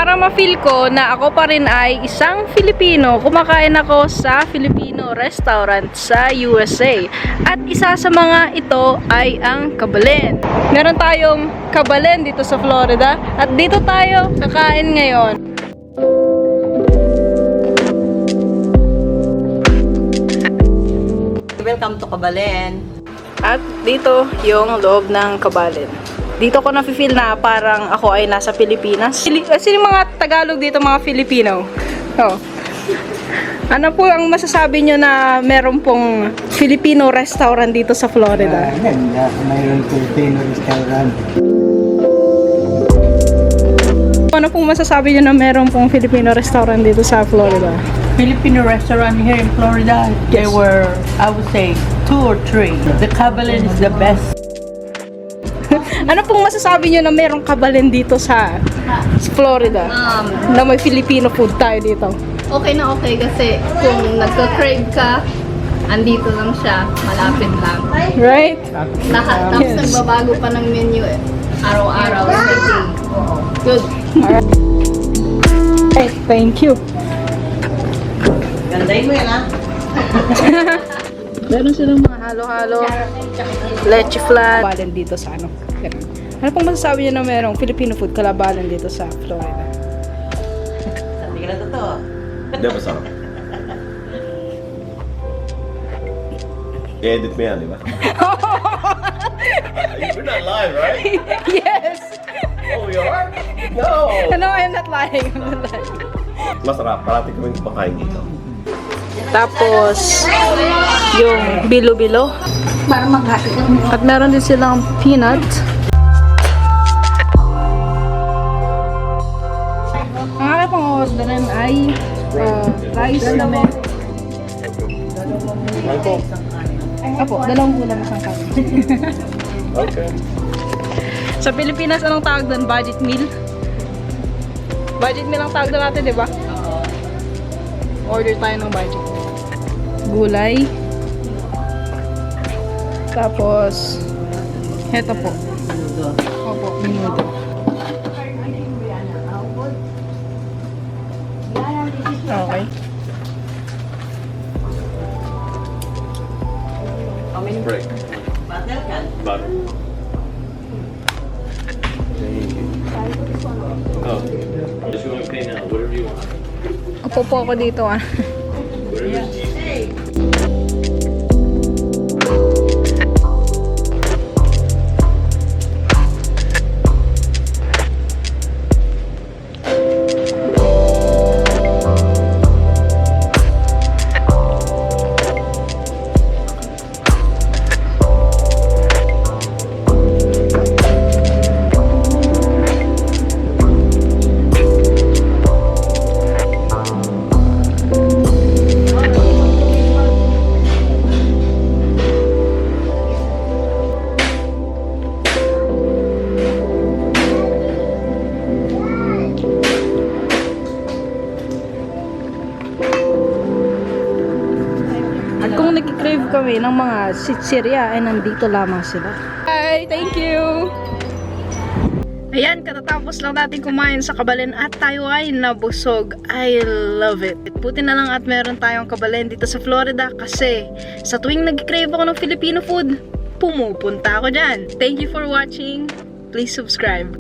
para ma-feel ko na ako pa rin ay isang Filipino, kumakain ako sa Filipino restaurant sa USA. At isa sa mga ito ay ang Kabalen. Meron tayong Kabalen dito sa Florida at dito tayo kakain ngayon. Welcome to Kabalen. At dito yung loob ng Kabalen. Dito ko na-feel na parang ako ay nasa Pilipinas. Sino mga Tagalog dito, mga Filipino? Oh. Ano po ang masasabi nyo na meron pong Filipino restaurant dito sa Florida? Mayroon Filipino restaurant. Ano pong masasabi nyo na meron pong Filipino restaurant dito sa Florida? Filipino restaurant here in Florida, there were, I would say, 2 or 3. The Kabalen is the best. Ano pong masasabi nyo na merong Kabalen dito sa Florida? Na may Filipino food tayo dito. Okay na okay kasi kung nagka-crave ka, andito lang siya, malapit lang. Right? Tapos Yes. nagbabago pa ng menu araw-araw. Good. Okay, thank you. Gandahin mo yan, ha? Meron silang mga halo-halo, leche flan. Kalabalan dito sa ano. Ganun. Ano pong masasabi niyo na merong Filipino food kalabalan dito sa Florida? Hindi ka na totoo. Hindi, masarap. I-edit mo yan, di ba? We're not live, right? Yes! Oh, we are? No! No, I'm not lying. I'm not lying. Masarap. Parati kaming kumakain dito. Tapos, yung bilo-bilo. At meron din silang peanut. Ang aking pang orderan ay rice na may... Apo, dalawang ulam isang kanin. Okay. Sa Pilipinas, anong tawag doon? Budget meal? Budget meal ang tawag doon natin, di ba? Order tayo ng budget. Gulay. Tapos, heto po. Opo, minuto. Okay. Break. Butter ka. Butter. Thank you. Oh, I'm just going to pay now. Whatever you want. Upo po ako dito ah. Whatever's cheap. At kung nag-crave kami ng mga sitsirya, ay nandito lamang sila. Hi! Thank you! Ayan, katatapos lang natin kumain sa Kabalen at tayo ay nabusog. I love it. Buti na lang at meron tayong Kabalen dito sa Florida kasi sa tuwing nag-crave ako ng Filipino food, pumupunta ako dyan. Thank you for watching. Please subscribe.